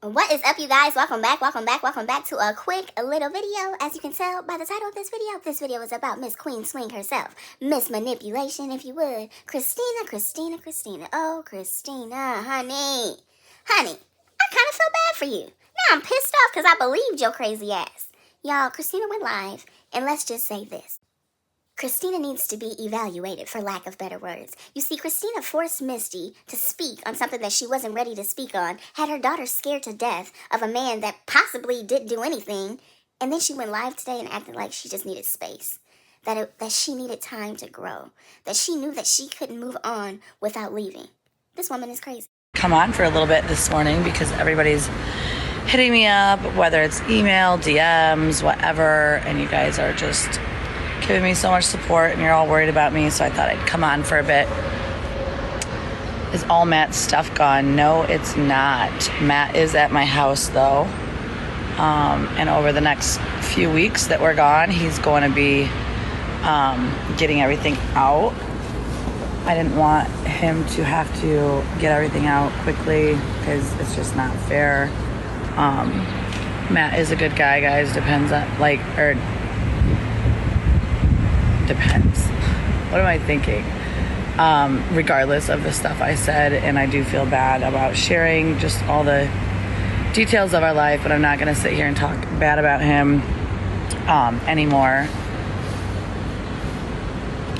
What is up, you guys? Welcome back to a quick little video. As you can tell by the title of this video is about Miss Queen Swing herself. Miss Manipulation, if you would. Krystina. Oh, Krystina, honey. I kind of feel bad for you. Now I'm pissed off because I believed your crazy ass. Y'all, Krystina went live, and let's just say this. Krystina needs to be evaluated, for lack of better words. You see, Krystina forced Misty to speak on something that she wasn't ready to speak on, had her daughter scared to death of a man that possibly didn't do anything, and then she went live today and acted like she just needed space, that she needed time to grow, that she knew that she couldn't move on without leaving. This woman is crazy. Come on for a little bit this morning because everybody's hitting me up, whether it's email, DMs, whatever, and you guys are just giving me so much support and you're all worried about me, so I thought I'd come on for a bit. Is all Matt's stuff gone? No, it's not. Matt is at my house though, and over the next few weeks that we're gone, he's going to be getting everything out. I didn't want him to have to get everything out quickly because it's just not fair. Matt is a good guy, guys. Depends. What am I thinking? Regardless of the stuff I said, and I do feel bad about sharing just all the details of our life, but I'm not going to sit here and talk bad about him anymore.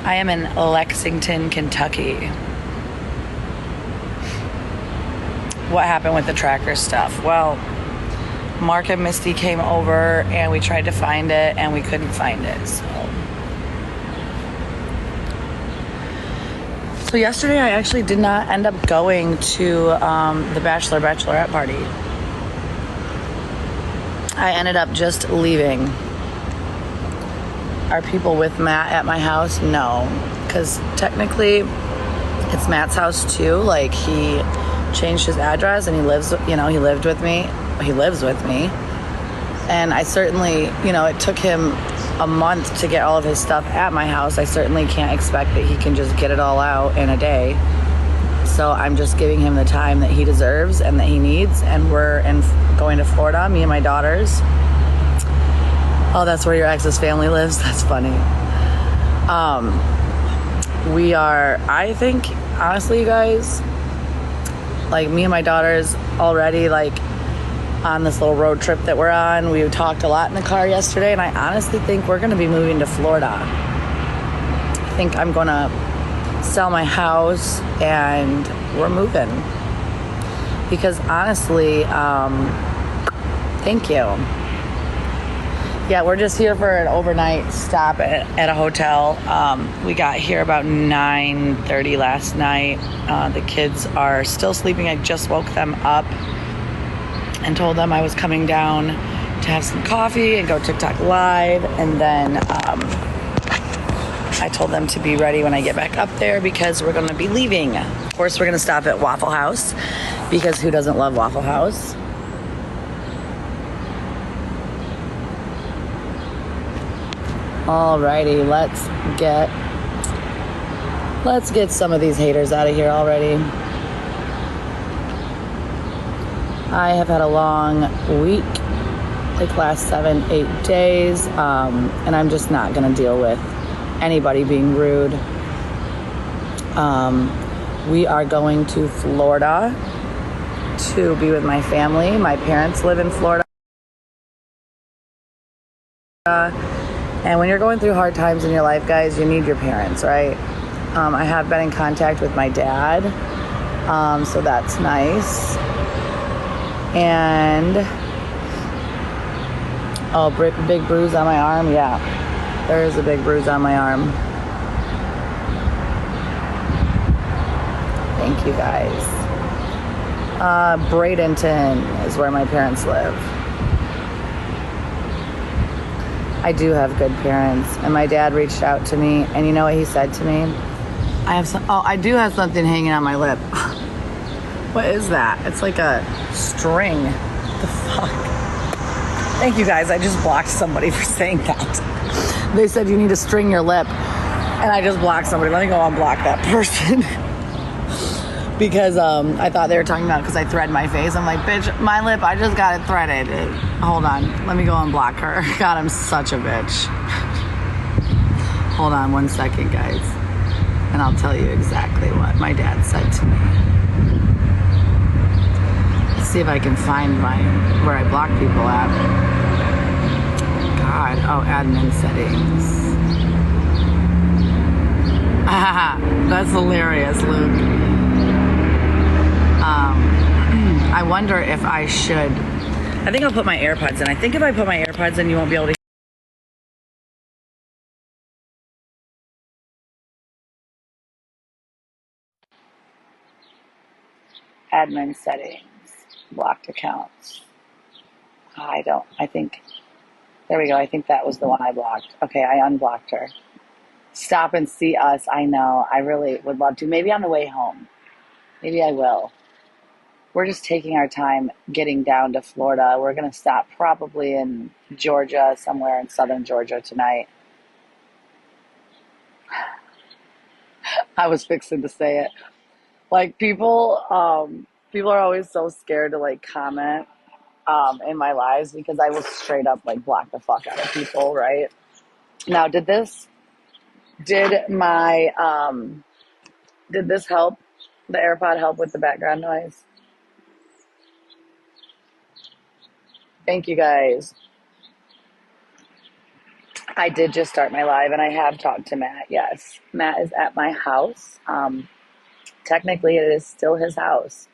I am in Lexington, Kentucky. What happened with the tracker stuff? Well, Mark and Misty came over and we tried to find it and we couldn't find it. So yesterday I actually did not end up going to the bachelorette party. I ended up just leaving. Are people with Matt at my house? No, because technically it's Matt's house too. Like, he changed his address and he lives with me. And I certainly, it took him a month to get all of his stuff at my house. I certainly can't expect that he can just get it all out in a day. So I'm just giving him the time that he deserves and that he needs. And we're going to Florida, me and my daughters. Oh, that's where your ex's family lives? That's funny. We are, I think, honestly, you guys, like, me and my daughters already, like, on this little road trip that we're on. We talked a lot in the car yesterday, and I honestly think we're going to be moving to Florida. I think I'm going to sell my house and we're moving. Because honestly, thank you. Yeah, we're just here for an overnight stop at a hotel. We got here about 9:30 last night. The kids are still sleeping. I just woke them up and told them I was coming down to have some coffee and go TikTok live. And then I told them to be ready when I get back up there because we're going to be leaving. Of course, we're going to stop at Waffle House because who doesn't love Waffle House? Alrighty, let's get some of these haters out of here already. I have had a long week, like last 7-8 days, and I'm just not going to deal with anybody being rude. We are going to Florida to be with my family. My parents live in Florida. And when you're going through hard times in your life, guys, you need your parents, right? I have been in contact with my dad, so that's nice. And big bruise on my arm. Yeah, there is a big bruise on my arm. Thank you, guys. Bradenton is where my parents live. I do have good parents, and my dad reached out to me, and you know what he said to me? I do have something hanging on my lip. What is that? It's like a string. What the fuck? Thank you, guys. I just blocked somebody for saying that. They said you need to string your lip, and I just blocked somebody. Let me go unblock that person. because I thought they were talking about because I thread my face. I'm like, bitch, my lip, I just got it threaded. Hold on, let me go and block her. God, I'm such a bitch. Hold on 1 second, guys, and I'll tell you exactly what my dad said to me. Let's see if I can find where I block people at. God, oh, admin settings. That's hilarious, Luke. I wonder if I should. I think I'll put my AirPods in. I think if I put my AirPods in, you won't be able to. Admin settings, blocked accounts. I think, there we go. I think that was the one I blocked. Okay, I unblocked her. Stop and see us. I know. I really would love to. Maybe on the way home. Maybe I will. We're just taking our time getting down to Florida. We're going to stop probably in Georgia, somewhere in southern Georgia tonight. I was fixing to say it. Like people are always so scared to like comment in my lives because I will straight up like block the fuck out of people, right? Now, did this help? The AirPod help with the background noise? Thank you guys. I did just start my live and I have talked to Matt. Yes, Matt is at my house. Technically, it is still his house.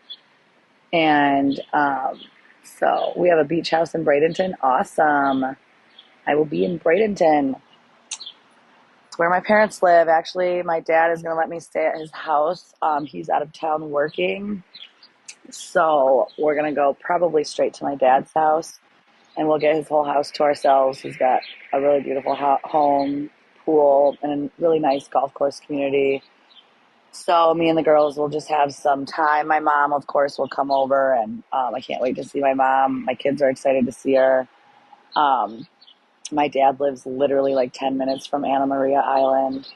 And so we have a beach house in Bradenton. Awesome. I will be in Bradenton. It's where my parents live. Actually, my dad is going to let me stay at his house. He's out of town working. So we're going to go probably straight to my dad's house. And we'll get his whole house to ourselves. He's got a really beautiful home, pool, and a really nice golf course community. So me and the girls will just have some time. My mom, of course, will come over, and I can't wait to see my mom. My kids are excited to see her. My dad lives literally like 10 minutes from Anna Maria Island.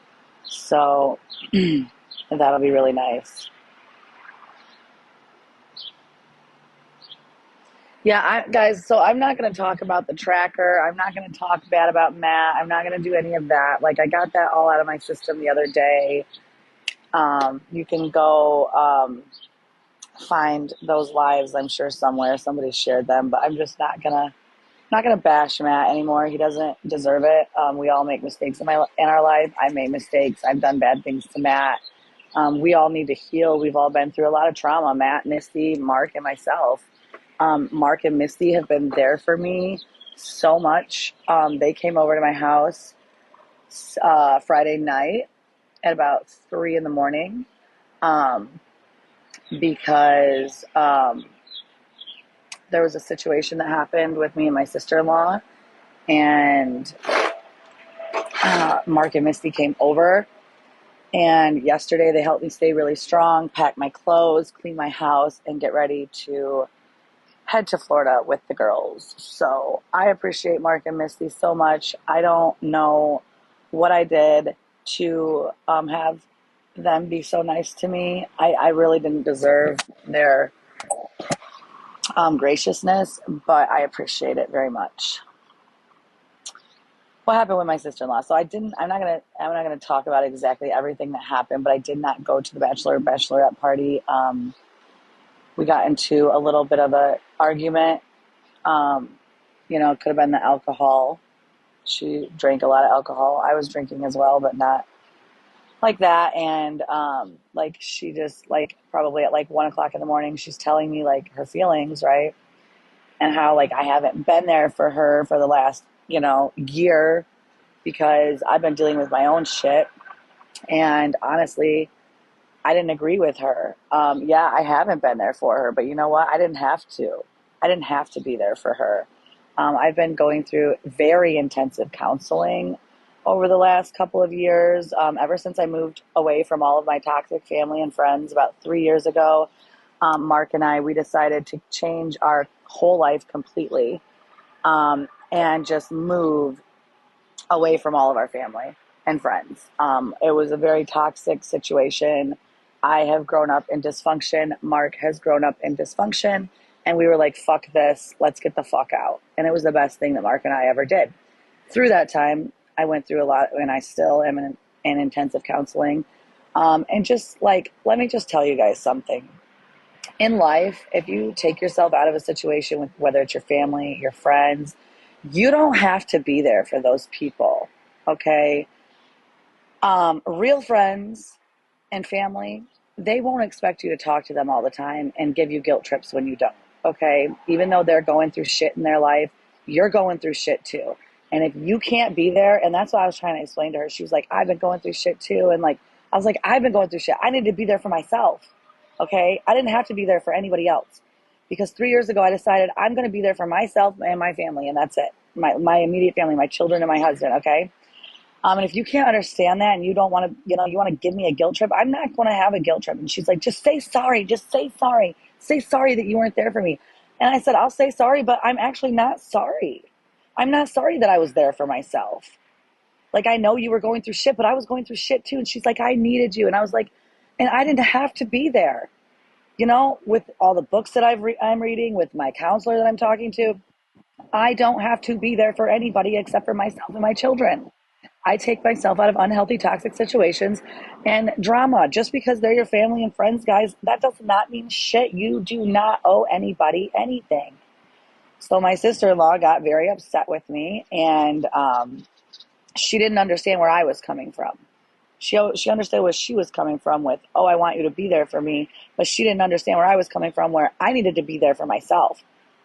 So that'll be really nice. Yeah, guys, so I'm not going to talk about the tracker. I'm not going to talk bad about Matt. I'm not going to do any of that. Like, I got that all out of my system the other day. You can go find those lives, I'm sure somewhere. Somebody shared them, but I'm just not going to bash Matt anymore. He doesn't deserve it. We all make mistakes in our life. I made mistakes. I've done bad things to Matt. We all need to heal. We've all been through a lot of trauma. Matt, Misty, Mark, and myself. Mark and Misty have been there for me so much. They came over to my house Friday night at about 3 a.m. Because there was a situation that happened with me and my sister-in-law, and Mark and Misty came over. And yesterday they helped me stay really strong, pack my clothes, clean my house, and get ready to head to Florida with the girls. So I appreciate Mark and Misty so much. I don't know what I did to have them be so nice to me. I really didn't deserve their graciousness, but I appreciate it very much. What happened with my sister-in-law? So I'm not gonna talk about exactly everything that happened, but I did not go to the bachelorette party. We got into a little bit of a argument. It could have been the alcohol. She drank a lot of alcohol. I was drinking as well, but not like that. And she just probably at 1 o'clock in the morning, she's telling me her feelings, right? And how I haven't been there for her for the last year because I've been dealing with my own shit. And honestly, I didn't agree with her. Yeah, I haven't been there for her, but you know what? I didn't have to. I didn't have to be there for her. I've been going through very intensive counseling over the last couple of years. Ever since I moved away from all of my toxic family and friends about 3 years ago, Mark and we decided to change our whole life completely and just move away from all of our family and friends. It was a very toxic situation. I have grown up in dysfunction. Mark has grown up in dysfunction. And we were like, fuck this. Let's get the fuck out. And it was the best thing that Mark and I ever did. Through that time, I went through a lot, and I still am in intensive counseling. And just like, let me just tell you guys something. In life, if you take yourself out of a situation with whether it's your family, your friends, you don't have to be there for those people. Okay. Real friends and family, they won't expect you to talk to them all the time and give you guilt trips when you don't. Okay. Even though they're going through shit in their life, you're going through shit too. And if you can't be there, and that's what I was trying to explain to her. She was like, I've been going through shit too. And like, I was like, I've been going through shit. I need to be there for myself. Okay. I didn't have to be there for anybody else, because 3 years ago I decided I'm going to be there for myself and my family. And that's it. My immediate family, my children and my husband. Okay. And if you can't understand that and you don't want to, you want to give me a guilt trip, I'm not going to have a guilt trip. And she's like, just say sorry. Just say sorry. Say sorry that you weren't there for me. And I said, I'll say sorry, but I'm actually not sorry. I'm not sorry that I was there for myself. Like, I know you were going through shit, but I was going through shit too. And she's like, I needed you. And I was like, and I didn't have to be there. With all the books that I'm reading, with my counselor that I'm talking to, I don't have to be there for anybody except for myself and my children. I take myself out of unhealthy, toxic situations and drama. Just because they're your family and friends, guys, that does not mean shit. You do not owe anybody anything. So my sister-in-law got very upset with me, and she didn't understand where I was coming from. She understood where she was coming from with, oh, I want you to be there for me. But she didn't understand where I was coming from, where I needed to be there for myself.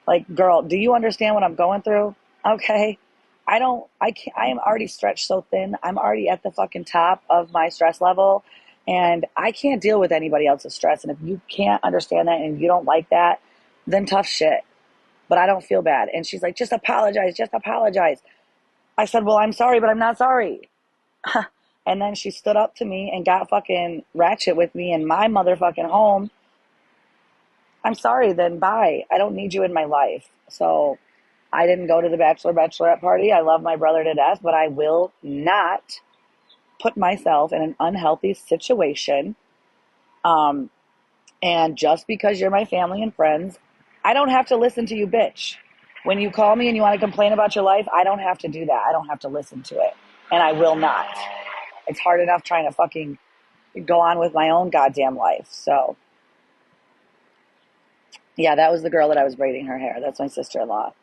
Like, girl, do you understand what I'm going through? Okay. I am already stretched so thin. I'm already at the fucking top of my stress level, and I can't deal with anybody else's stress. And if you can't understand that and you don't like that, then tough shit. But I don't feel bad. And she's like, just apologize, just apologize. I said, well, I'm sorry, but I'm not sorry. And then she stood up to me and got fucking ratchet with me in my motherfucking home. I'm sorry, then bye. I don't need you in my life. So I didn't go to the bachelorette party. I love my brother to death, but I will not put myself in an unhealthy situation. And just because you're my family and friends, I don't have to listen to you, bitch. When you call me and you want to complain about your life, I don't have to do that. I don't have to listen to it. And I will not. It's hard enough trying to fucking go on with my own goddamn life. So, yeah, that was the girl that I was braiding her hair. That's my sister-in-law.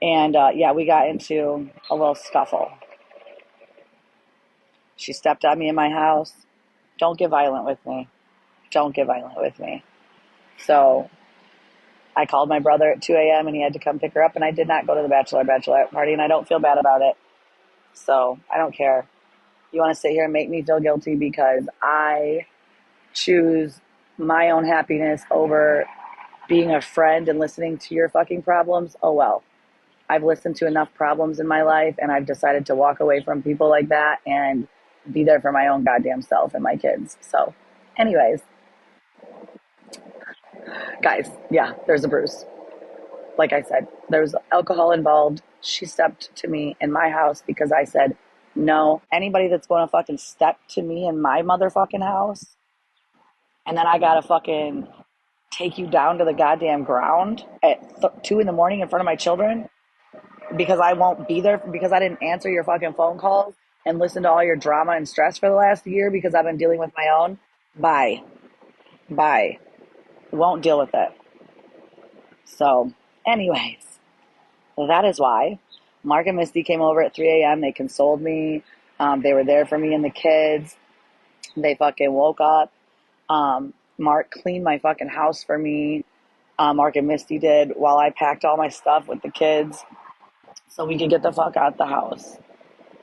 And, yeah, we got into a little scuffle. She stepped on me in my house. Don't get violent with me. Don't get violent with me. So I called my brother at 2 a.m. and he had to come pick her up. And I did not go to the bachelorette party, and I don't feel bad about it. So I don't care. You want to sit here and make me feel guilty because I choose my own happiness over being a friend and listening to your fucking problems? Oh, well. I've listened to enough problems in my life, and I've decided to walk away from people like that and be there for my own goddamn self and my kids. So, anyways, guys, yeah, there's a bruise. Like I said, there was alcohol involved. She stepped to me in my house because I said, no, anybody that's going to fucking step to me in my motherfucking house, and then I got to fucking take you down to the goddamn ground at 2 in the morning in front of my children because I won't be there because I didn't answer your fucking phone calls and listen to all your drama and stress for the last year because I've been dealing with my own. Bye. Won't deal with it. So, anyways, that is why Mark and Misty came over at 3 a.m. They consoled me. They were there for me and the kids. They fucking woke up. Mark cleaned my fucking house for me. Mark and Misty did while I packed all my stuff with the kids so we could get the fuck out the house.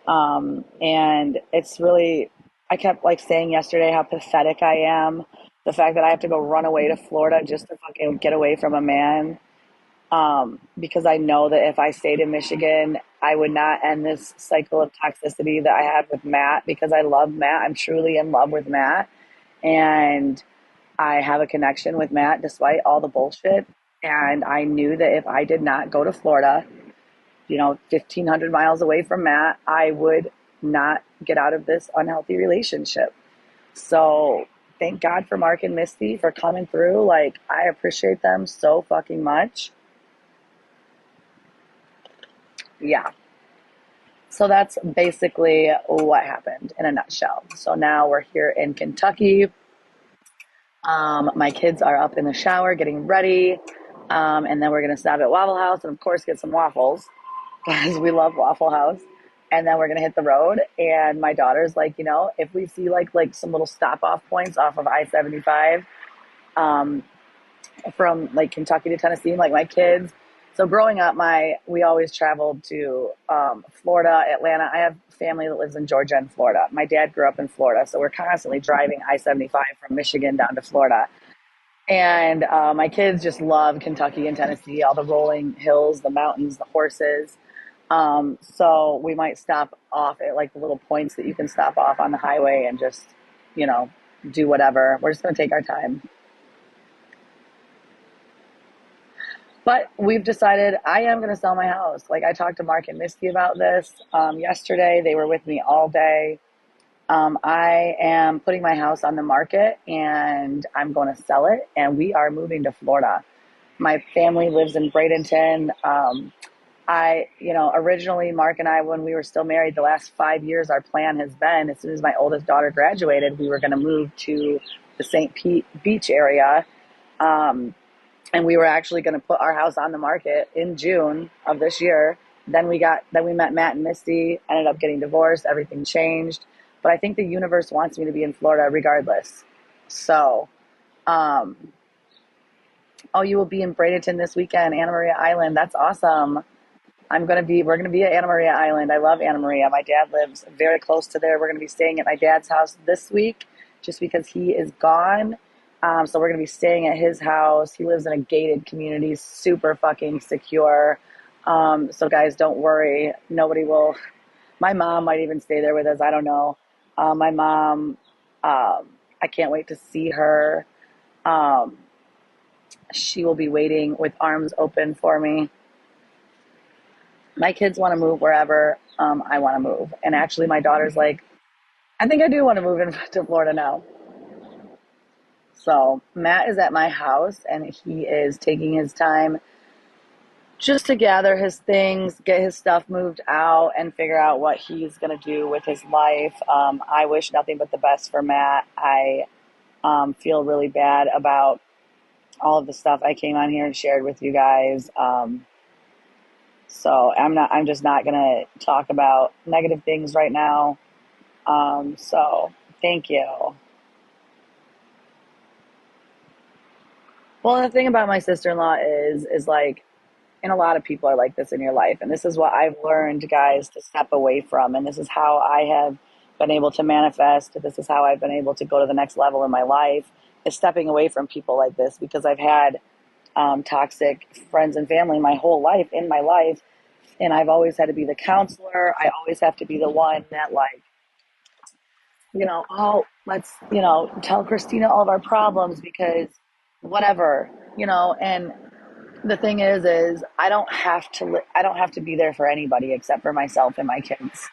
And it's really, I kept like saying yesterday how pathetic I am. The fact that I have to go run away to Florida just to fucking get away from a man. Because I know that if I stayed in Michigan, I would not end this cycle of toxicity that I had with Matt because I love Matt. I'm truly in love with Matt. And I have a connection with Matt despite all the bullshit. And I knew that if I did not go to Florida, 1,500 miles away from Matt, I would not get out of this unhealthy relationship. So thank God for Mark and Misty for coming through. Like, I appreciate them so fucking much. Yeah. So that's basically what happened in a nutshell. So now we're here in Kentucky. My kids are up in the shower getting ready. And then we're going to stop at Waffle House and, of course, get some waffles because we love Waffle House. And then we're going to hit the road. And my daughter's like, if we see like some little stop off points off of I-75 from like Kentucky to Tennessee, like my kids. So growing up, we always traveled to Florida, Atlanta. I have family that lives in Georgia and Florida. My dad grew up in Florida, so we're constantly driving I-75 from Michigan down to Florida. And my kids just love Kentucky and Tennessee, all the rolling hills, the mountains, the horses. So we might stop off at like the little points that you can stop off on the highway and just, do whatever. We're just going to take our time. But we've decided I am going to sell my house. Like, I talked to Mark and Misty about this yesterday. They were with me all day. I am putting my house on the market and I'm going to sell it. And we are moving to Florida. My family lives in Bradenton. Originally Mark and I, when we were still married, the last 5 years, our plan has been, as soon as my oldest daughter graduated, we were going to move to the St. Pete Beach area. And we were actually going to put our house on the market in June of this year. Then we met Matt and Misty, ended up getting divorced. Everything changed. But I think the universe wants me to be in Florida regardless. So, you will be in Bradenton this weekend, Anna Maria Island. That's awesome. We're going to be at Anna Maria Island. I love Anna Maria. My dad lives very close to there. We're going to be staying at my dad's house this week just because he is gone. So we're going to be staying at his house. He lives in a gated community, super fucking secure. So guys, don't worry. Nobody will. My mom might even stay there with us. I don't know. My mom, I can't wait to see her. She will be waiting with arms open for me. My kids want to move wherever I want to move. And actually my daughter's like, I think I do want to move to Florida now. So Matt is at my house and he is taking his time just to gather his things, get his stuff moved out, and figure out what he's going to do with his life. I wish nothing but the best for Matt. I feel really bad about all of the stuff I came on here and shared with you guys. So I'm just not going to talk about negative things right now. So thank you. Well, the thing about my sister-in-law is like, and a lot of people are like this in your life, and this is what I've learned, guys, to step away from, and this is how I have been able to manifest. This is how I've been able to go to the next level in my life, is stepping away from people like this, because I've had toxic friends and family my whole life, and I've always had to be the counselor. I always have to be the one that, like, let's, tell Krystina all of our problems because whatever, and the thing is I don't have to be there for anybody except for myself and my kids.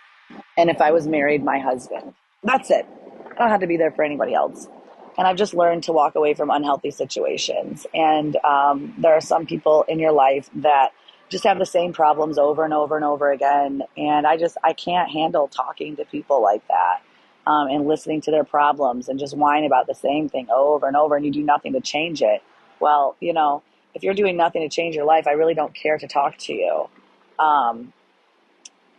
And if I was married, my husband. That's it. I don't have to be there for anybody else. And I've just learned to walk away from unhealthy situations. And there are some people in your life that just have the same problems over and over and over again. And I can't handle talking to people like that. And listening to their problems and just whine about the same thing over and over, and you do nothing to change it. Well, if you're doing nothing to change your life, I really don't care to talk to you.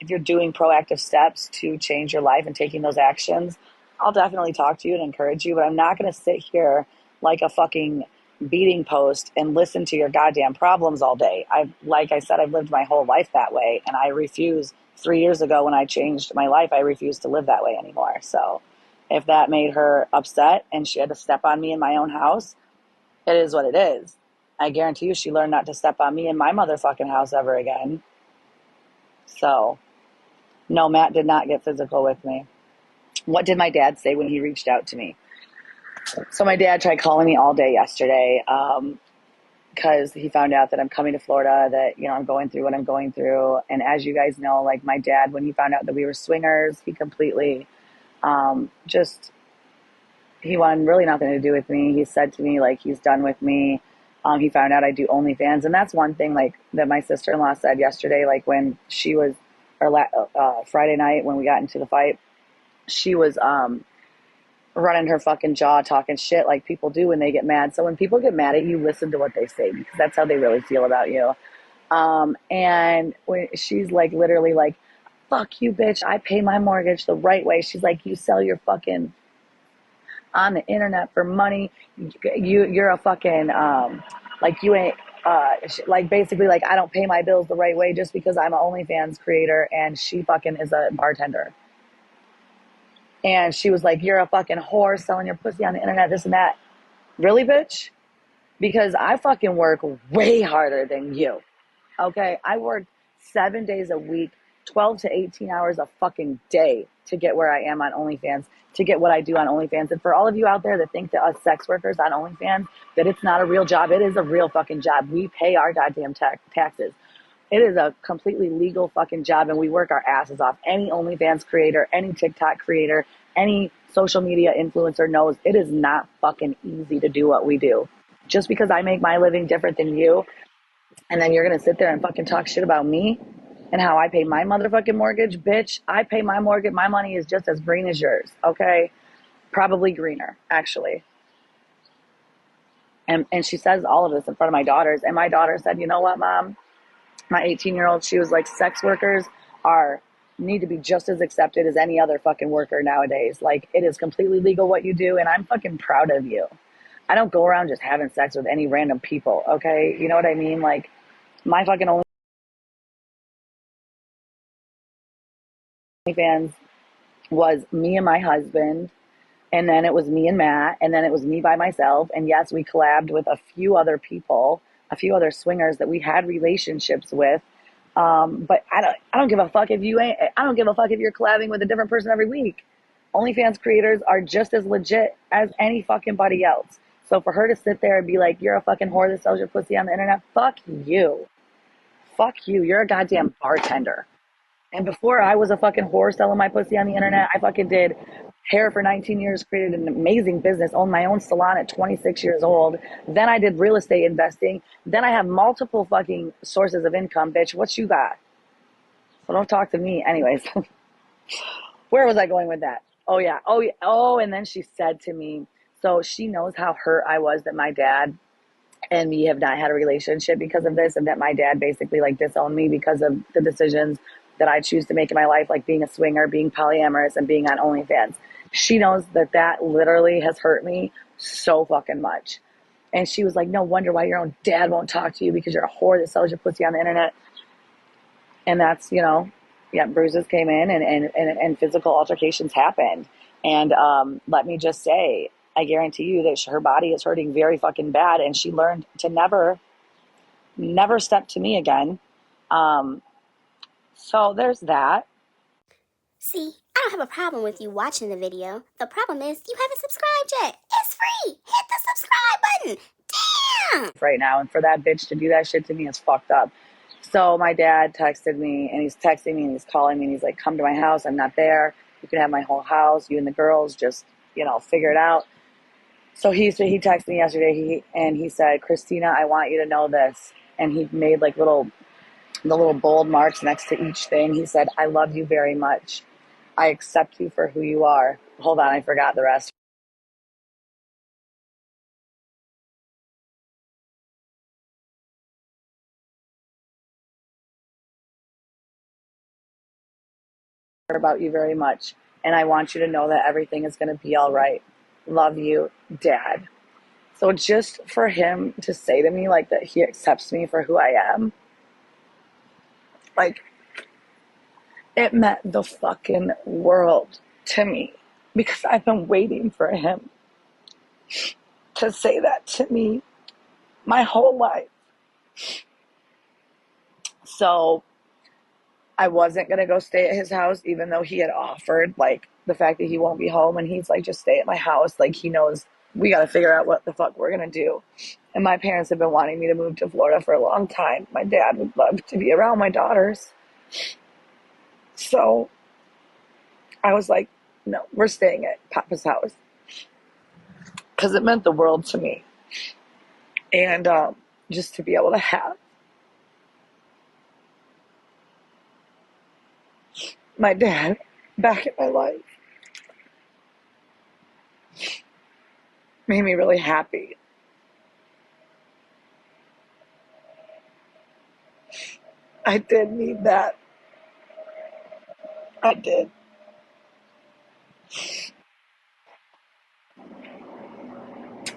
If you're doing proactive steps to change your life and taking those actions, I'll definitely talk to you and encourage you, but I'm not going to sit here like a fucking beating post and listen to your goddamn problems all day. Like I said, I've lived my whole life that way, and I refuse. 3 years ago when I changed my life, I refused to live that way anymore. So if that made her upset and she had to step on me in my own house, it is what it is. I guarantee you she learned not to step on me in my motherfucking house ever again. So, no, Matt did not get physical with me. What did my dad say when he reached out to me? So my dad tried calling me all day yesterday because he found out that I'm coming to Florida, that, I'm going through what I'm going through. And as you guys know, like, my dad, when he found out that we were swingers, he completely he wanted really nothing to do with me. He said to me, like, he's done with me. He found out I do OnlyFans. And that's one thing, like, that my sister-in-law said yesterday, like, when she was, or Friday night when we got into the fight, she was running her fucking jaw, talking shit like people do when they get mad. So when people get mad at you, listen to what they say, because that's how they really feel about you. And when she's like, literally like, fuck you, bitch, I pay my mortgage the right way. She's like, you sell your fucking on the internet for money. You're a fucking, like, you ain't, like, basically, like, I don't pay my bills the right way just because I'm an OnlyFans creator, and she fucking is a bartender. And she was like, you're a fucking whore selling your pussy on the internet, this and that. Really, bitch? Because I fucking work way harder than you. Okay? I work 7 days a week, 12 to 18 hours a fucking day to get where I am on OnlyFans, to get what I do on OnlyFans. And for all of you out there that think that us sex workers on OnlyFans, that it's not a real job, it is a real fucking job. We pay our goddamn taxes. It is a completely legal fucking job, and we work our asses off. Any OnlyFans creator, any TikTok creator, any social media influencer knows it is not fucking easy to do what we do. Just because I make my living different than you, and then you're going to sit there and fucking talk shit about me and how I pay my motherfucking mortgage, bitch, I pay my mortgage. My money is just as green as yours, okay? Probably greener, actually. And she says all of this in front of my daughters. And my daughter said, you know what, Mom? My 18-year-old, she was like, sex workers need to be just as accepted as any other fucking worker nowadays. Like, it is completely legal what you do, and I'm fucking proud of you. I don't go around just having sex with any random people, okay? You know what I mean? Like, my fucking OnlyFans was me and my husband, and then it was me and Matt, and then it was me by myself. And yes, we collabed with a few other people, a few other swingers that we had relationships with. But I don't give a fuck if I don't give a fuck if you're collabing with a different person every week. OnlyFans creators are just as legit as any fucking buddy else. So for her to sit there and be like, you're a fucking whore that sells your pussy on the internet, fuck you. Fuck you. You're a goddamn bartender. And before I was a fucking whore selling my pussy on the internet, I fucking did hair for 19 years, created an amazing business, owned my own salon at 26 years old. Then I did real estate investing. Then I have multiple fucking sources of income, bitch. What you got? So don't talk to me. Anyways, where was I going with that? Oh, yeah. Oh, yeah. Oh, and then she said to me, so she knows how hurt I was that my dad and me have not had a relationship because of this, and that my dad basically like disowned me because of the decisions that I choose to make in my life, like being a swinger, being polyamorous, and being on OnlyFans. She knows that that literally has hurt me so fucking much. And she was like, no wonder why your own dad won't talk to you, because you're a whore that sells your pussy on the internet. And that's, you know, yeah, bruises came in, and physical altercations happened. And let me just say, I guarantee you that her body is hurting very fucking bad, and she learned to never step to me again. So there's that. See, I don't have a problem with you watching the video. The problem is you haven't subscribed yet. It's free. Hit the subscribe button. Damn! Right now, and for that bitch to do that shit to me is fucked up. So my dad texted me, and he's texting me, and he's calling me, and he's like, come to my house. I'm not there. You can have my whole house. You and the girls just, you know, figure it out. So he texted me yesterday, and he said, Krystina, I want you to know this. And he made like the little bold marks next to each thing. He said, I love you very much. I accept you for who you are. Hold on, I forgot the rest. About you very much, and I want you to know that everything is going to be all right. Love you, Dad. So just for him to say to me like that he accepts me for who I am, like, it meant the fucking world to me, because I've been waiting for him to say that to me my whole life. So I wasn't going to go stay at his house, even though he had offered, like, the fact that he won't be home, and he's like, just stay at my house. Like, he knows we got to figure out what the fuck we're going to do. And my parents have been wanting me to move to Florida for a long time. My dad would love to be around my daughters. So I was like, no, we're staying at Papa's house. because it meant the world to me. And just to be able to have my dad back in my life made me really happy. I did need that. I did.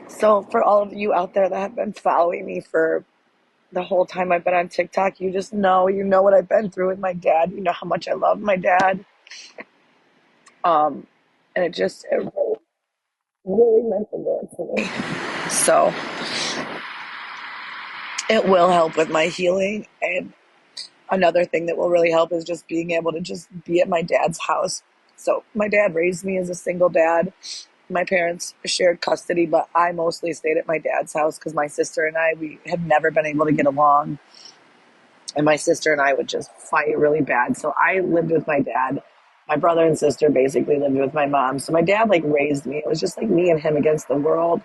So for all of you out there that have been following me for the whole time I've been on TikTok, you know what I've been through with my dad. You know how much I love my dad. And it really meant the world to me. So it will help with my healing. And another thing that will really help is just being able to just be at my dad's house. So my dad raised me as a single dad. My parents shared custody, but I mostly stayed at my dad's house because my sister and I, we had never been able to get along. And my sister and I would just fight really bad. So I lived with my dad. My brother and sister basically lived with my mom. So my dad like raised me. It was just like me and him against the world.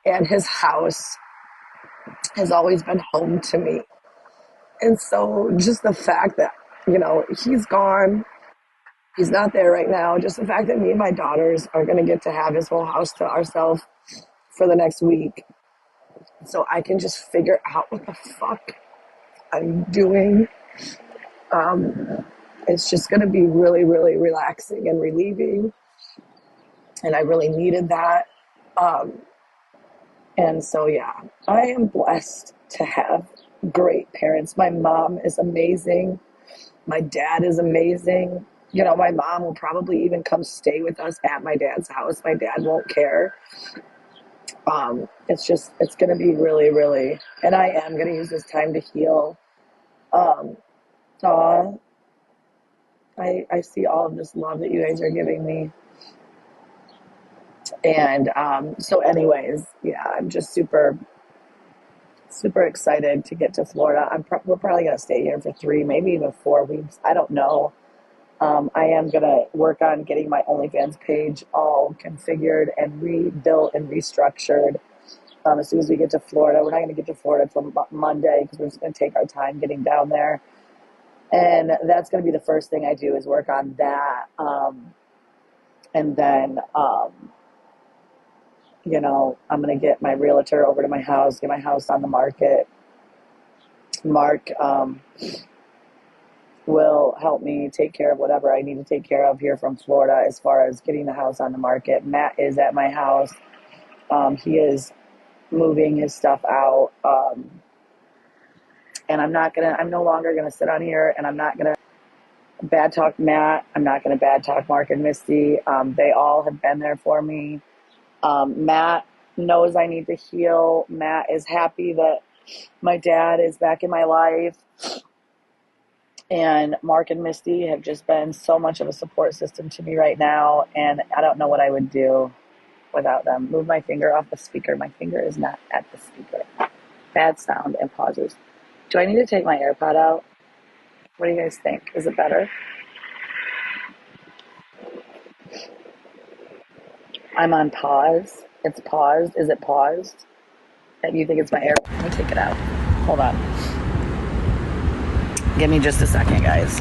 And his house has always been home to me. And so just the fact that, he's gone, he's not there right now, just the fact that me and my daughters are going to get to have his whole house to ourselves for the next week. So I can just figure out what the fuck I'm doing. It's just going to be really, really relaxing and relieving. And I really needed that. And so, yeah, I am blessed to have great parents. My mom is amazing. My dad is amazing. My mom will probably even come stay with us at my dad's house. My dad won't care. It's going to be really, really, and I am going to use this time to heal. I see all of this love that you guys are giving me. And so anyways, yeah, I'm just super, super excited to get to Florida. We're probably going to stay here for 3, maybe even 4 weeks. I don't know. I am going to work on getting my OnlyFans page all configured and rebuilt and restructured as soon as we get to Florida. We're not going to get to Florida until Monday because we're just going to take our time getting down there. And that's going to be the first thing I do is work on that. And then, I'm going to get my realtor over to my house, get my house on the market. Mark will help me take care of whatever I need to take care of here from Florida as far as getting the house on the market. Matt is at my house. He is moving his stuff out. And I'm no longer going to sit on here and I'm not going to bad talk Matt. I'm not going to bad talk Mark and Misty. They all have been there for me. Matt knows I need to heal. Matt is happy that my dad is back in my life. And Mark and Misty have just been so much of a support system to me right now. And I don't know what I would do without them. Move my finger off the speaker. My finger is not at the speaker. Bad sound and pauses. Do I need to take my AirPod out? What do you guys think? Is it better? I'm on pause. It's paused. Is it paused? And you think it's my AirPod? Let me take it out. Hold on. Give me just a second, guys.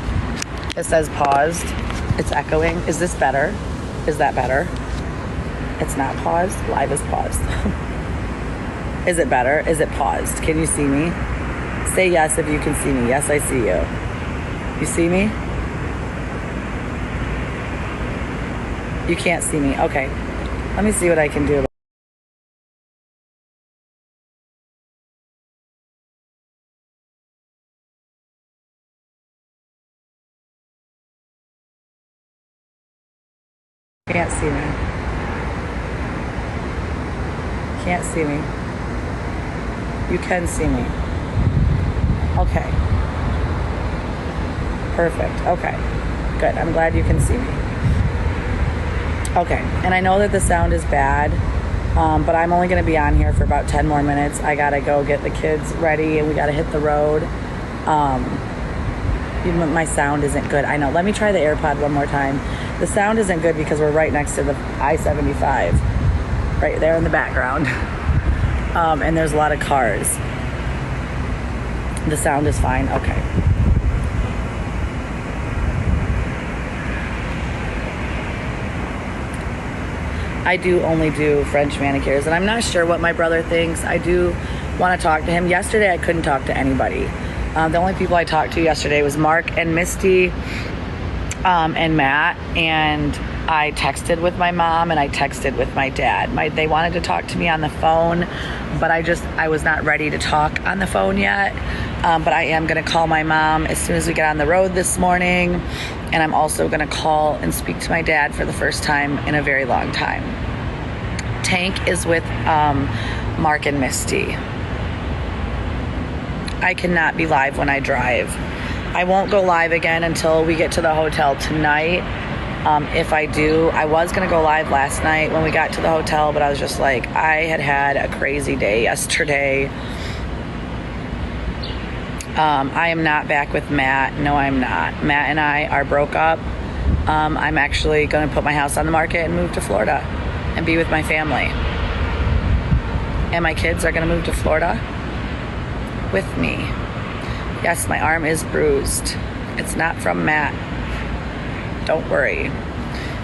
It says paused. It's echoing. Is this better? Is that better? It's not paused. Live is paused. Is it better? Is it paused? Can you see me? Say yes if you can see me. Yes, I see you. You see me? You can't see me. Okay. Let me see what I can do. Can't see me. Can't see me. You can see me. Okay. Perfect. Okay. Good. I'm glad you can see me. Okay. And I know that the sound is bad, but I'm only going to be on here for about 10 more minutes. I got to go get the kids ready and we got to hit the road. Even my sound isn't good. I know. Let me try the AirPod one more time. The sound isn't good because we're right next to the I-75. right there in the background. And there's a lot of cars. The sound is fine. Okay. I do only do French manicures, and I'm not sure what my brother thinks. I do want to talk to him. Yesterday, I couldn't talk to anybody. The only people I talked to yesterday was Mark and Misty and Matt, and I texted with my mom and I texted with my dad. They wanted to talk to me on the phone, but I was not ready to talk on the phone yet. But I am going to call my mom as soon as we get on the road this morning. And I'm also going to call and speak to my dad for the first time in a very long time. Tank is with Mark and Misty. I cannot be live when I drive. I won't go live again until we get to the hotel tonight. If I do, I was going to go live last night when we got to the hotel, but I was just like, I had a crazy day yesterday. I am not back with Matt. No, I'm not. Matt and I are broke up. I'm actually going to put my house on the market and move to Florida and be with my family. And my kids are going to move to Florida with me. Yes, my arm is bruised. It's not from Matt. Don't worry.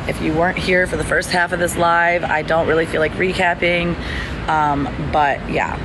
If you weren't here for the first half of this live, I don't really feel like recapping. But yeah.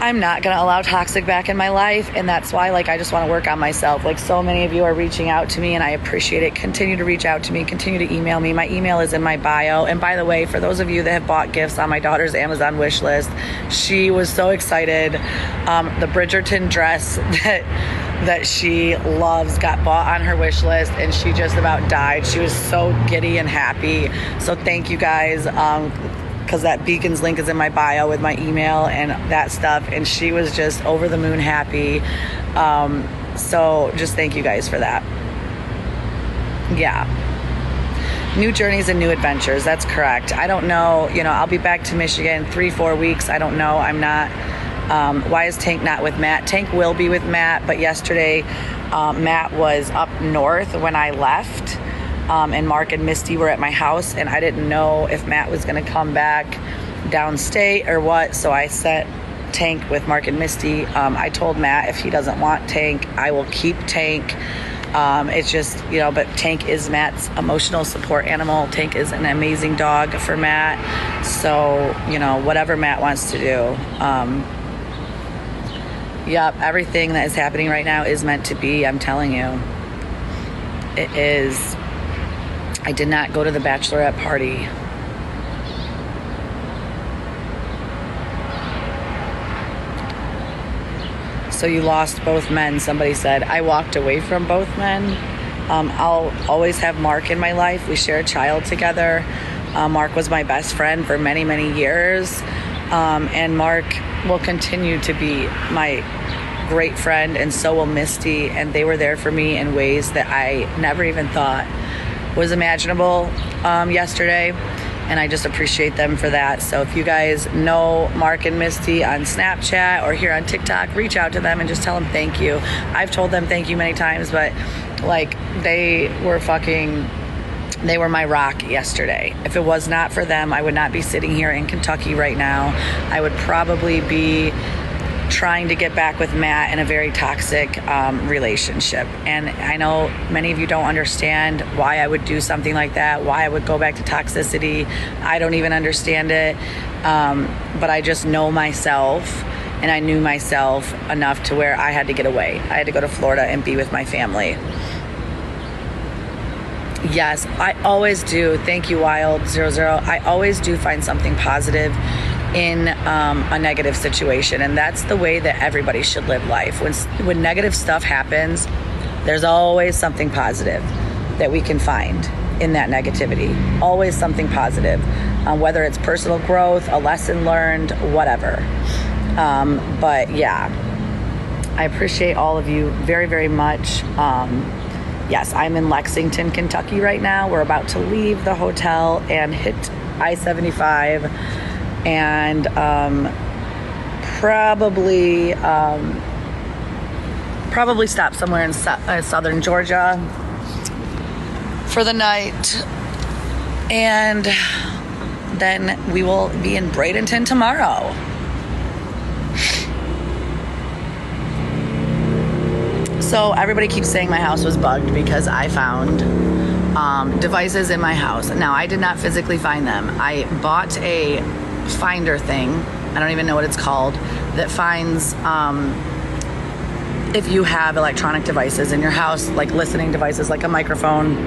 I'm not going to allow toxic back in my life, and that's why I just want to work on myself. So many of you are reaching out to me, and I appreciate it. Continue to reach out to me. Continue to email me. My email is in my bio. And by the way, for those of you that have bought gifts on my daughter's Amazon wish list, she was so excited. The Bridgerton dress that she loves got bought on her wish list, and she just about died. She was so giddy and happy. So thank you guys. Because that Beacons link is in my bio with my email and that stuff, and she was just over the moon happy. So just thank you guys for that. Yeah. New journeys and new adventures. That's correct. I don't know. I'll be back to Michigan 3-4 weeks. I don't know. I'm not. Why is Tank not with Matt? Tank will be with Matt, but yesterday Matt was up north when I left. And Mark and Misty were at my house, and I didn't know if Matt was going to come back downstate or what, so I sent Tank with Mark and Misty. I told Matt if he doesn't want Tank, I will keep Tank. It's just, but Tank is Matt's emotional support animal. Tank is an amazing dog for Matt, so, whatever Matt wants to do. Yep, everything that is happening right now is meant to be, I'm telling you. It is. I did not go to the bachelorette party. So you lost both men, somebody said. I walked away from both men. I'll always have Mark in my life. We share a child together. Mark was my best friend for many, many years. And Mark will continue to be my great friend, and so will Misty. And they were there for me in ways that I never even thought was imaginable yesterday, and I just appreciate them for that. So if you guys know Mark and Misty on Snapchat or here on TikTok, reach out to them and just tell them thank you. I've told them thank you many times, but they were my rock yesterday. If it was not for them, I would not be sitting here in Kentucky right now. I would probably be trying to get back with Matt in a very toxic relationship. And I know many of you don't understand why I would do something like that, why I would go back to toxicity. I don't even understand it. But I just know myself, and I knew myself enough to where I had to get away. I had to go to Florida and be with my family. Yes, I always do. Thank you, Wild00. I always do find something positive in a negative situation, and that's the way that everybody should live life. When negative stuff happens, there's always something positive that we can find in that negativity. Always something positive, whether it's personal growth, a lesson learned, whatever. But yeah, I appreciate all of you very, very much. Yes, I'm in Lexington, Kentucky right now. We're about to leave the hotel and hit I-75 and probably stop somewhere in southern Georgia. for the night. And then we will be in Bradenton tomorrow. So everybody keeps saying my house was bugged because I found devices in my house. Now, I did not physically find them. I bought a finder thing, I don't even know what it's called, that finds if you have electronic devices in your house, like listening devices, like a microphone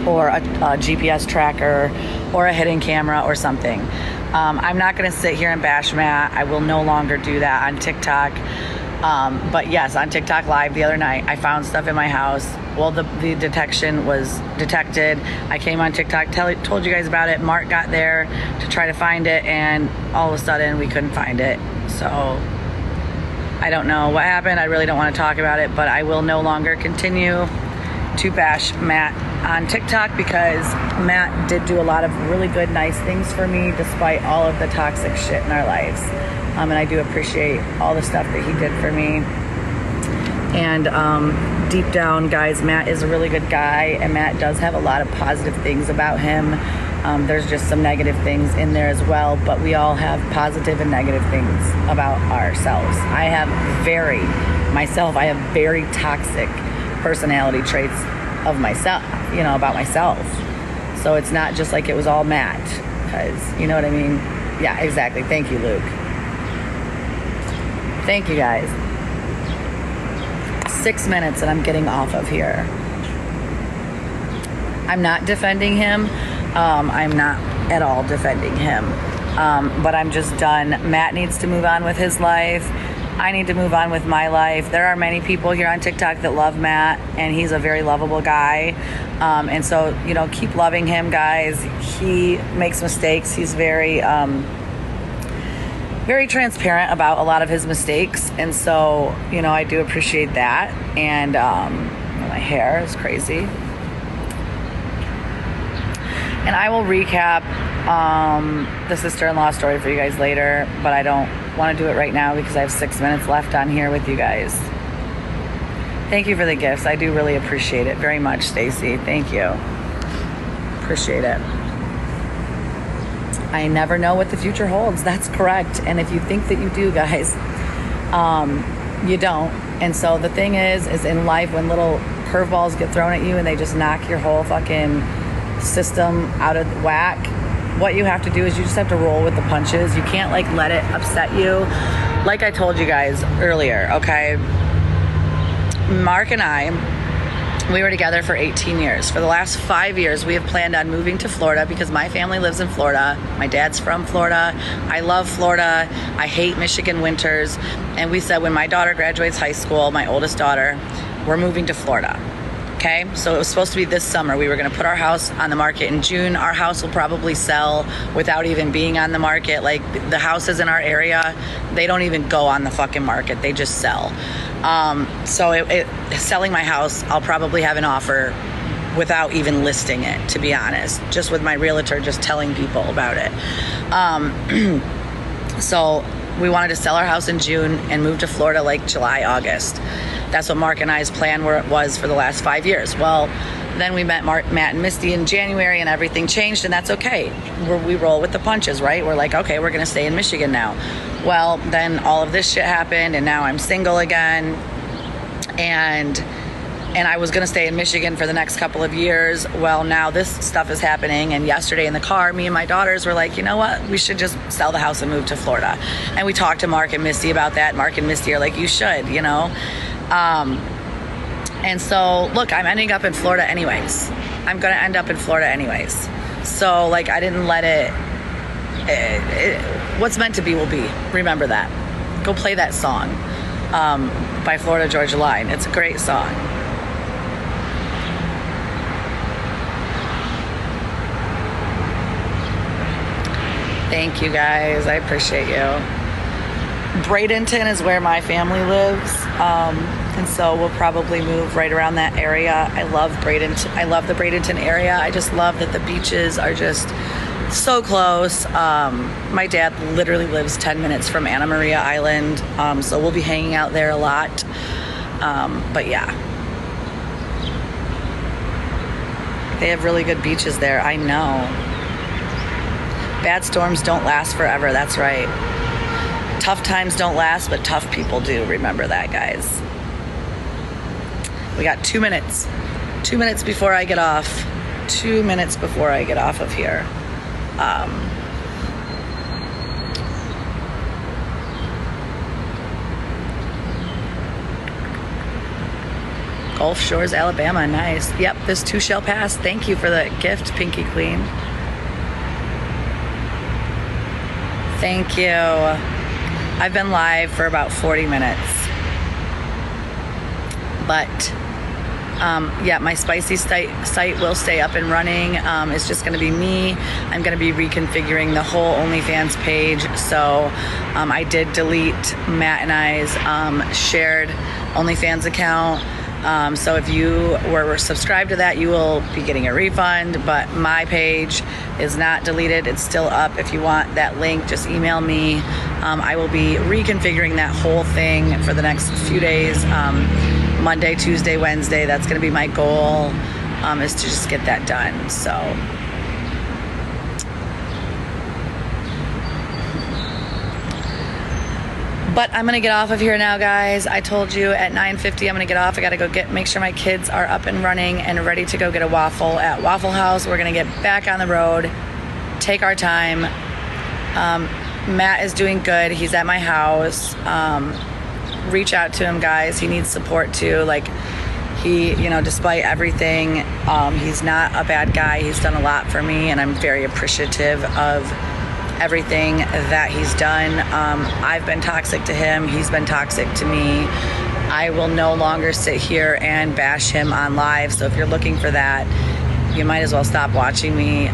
or a GPS tracker or a hidden camera or something. I'm not going to sit here and bash Matt. I will no longer do that on TikTok. But yes, on TikTok Live the other night, I found stuff in my house. Well, the detection was detected. I came on TikTok, told you guys about it. Mark got there to try to find it, and all of a sudden we couldn't find it. So I don't know what happened. I really don't want to talk about it, but I will no longer continue to bash Matt on TikTok because Matt did do a lot of really good, nice things for me despite all of the toxic shit in our lives. And I do appreciate all the stuff that he did for me. And deep down, guys, Matt is a really good guy, and Matt does have a lot of positive things about him. There's just some negative things in there as well, but we all have positive and negative things about ourselves. I have very toxic personality traits of myself, about myself. So it's not just like it was all Matt, because, you know what I mean? Yeah, exactly. Thank you, Luke. Thank you, guys. 6 minutes and I'm getting off of here. I'm not defending him. I'm not at all defending him. But I'm just done. Matt needs to move on with his life. I need to move on with my life. There are many people here on TikTok that love Matt, and he's a very lovable guy. And so, keep loving him, guys. He makes mistakes. He's very transparent about a lot of his mistakes. And so, I do appreciate that. And my hair is crazy. And I will recap the sister-in-law story for you guys later, but I don't want to do it right now because I have 6 minutes left on here with you guys. Thank you for the gifts. I do really appreciate it very much, Stacy. Thank you. Appreciate it. I never know what the future holds. That's correct. And if you think that you do, guys, you don't. And so the thing is in life, when little curveballs get thrown at you and they just knock your whole fucking system out of whack, what you have to do is you just have to roll with the punches. You can't let it upset you. Like I told you guys earlier, okay? Mark and I, we were together for 18 years. For the last 5 years, we have planned on moving to Florida because my family lives in Florida. My dad's from Florida. I love Florida. I hate Michigan winters. And we said when my daughter graduates high school, my oldest daughter, we're moving to Florida. Okay, so it was supposed to be this summer. We were going to put our house on the market in June. Our house will probably sell without even being on the market. Like, the houses in our area, they don't even go on the fucking market. They just sell. So selling my house, I'll probably have an offer without even listing it, to be honest. Just with my realtor, just telling people about it. So we wanted to sell our house in June and move to Florida like July, August. That's what Mark and I's plan was for the last 5 years. Well, then we met Matt and Misty in January and everything changed, and that's okay. We roll with the punches, right? We're like, okay, we're going to stay in Michigan now. Well, then all of this shit happened, and now I'm single again. And I was going to stay in Michigan for the next couple of years. Well, now this stuff is happening. And yesterday in the car, me and my daughters were like, you know what? We should just sell the house and move to Florida. And we talked to Mark and Misty about that. Mark and Misty are like, you should, And so, look, I'm ending up in Florida anyways. I'm going to end up in Florida anyways. So, I didn't let it what's meant to be will be. Remember that. Go play that song by Florida Georgia Line. It's a great song. Thank you, guys. I appreciate you. Bradenton is where my family lives. And so we'll probably move right around that area. I love Bradenton. I love the Bradenton area. I just love that the beaches are just so close. My dad literally lives 10 minutes from Anna Maria Island. So we'll be hanging out there a lot. But yeah. They have really good beaches there. I know. Bad storms don't last forever. That's right. Tough times don't last, but tough people do. Remember that, guys. We got 2 minutes. 2 minutes before I get off. 2 minutes before I get off of here. Gulf Shores, Alabama. Nice. Yep, this too shall pass. Thank you for the gift, Pinky Queen. Thank you. I've been live for about 40 minutes. But, yeah, my spicy site will stay up and running. It's just going to be me. I'm going to be reconfiguring the whole OnlyFans page. So I did delete Matt and I's shared OnlyFans account. So if you were subscribed to that, you will be getting a refund, but my page is not deleted. It's still up. If you want that link, just email me. I will be reconfiguring that whole thing for the next few days. Monday, Tuesday, Wednesday. That's going to be my goal, is to just get that done. So but I'm going to get off of here now, guys. I told you at 9:50 I'm going to get off. I got to go make sure my kids are up and running and ready to go get a waffle at Waffle House. We're going to get back on the road, take our time. Matt is doing good. He's at my house. Reach out to him, guys. He needs support too. Like, he, despite everything, he's not a bad guy. He's done a lot for me, and I'm very appreciative of everything that he's done. I've been toxic to him. He's been toxic to me. I will no longer sit here and bash him on live. So if you're looking for that, you might as well stop watching me.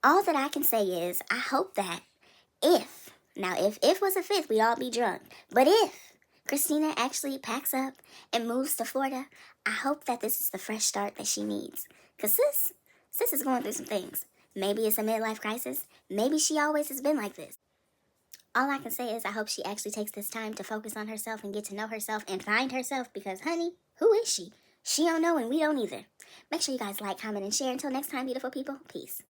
All that I can say is, I hope that if was a fifth, we'd all be drunk. But if Krystina actually packs up and moves to Florida, I hope that this is the fresh start that she needs. Because sis is going through some things. Maybe it's a midlife crisis. Maybe she always has been like this. All I can say is I hope she actually takes this time to focus on herself and get to know herself and find herself, because, honey, who is she? She don't know and we don't either. Make sure you guys like, comment, and share. Until next time, beautiful people. Peace.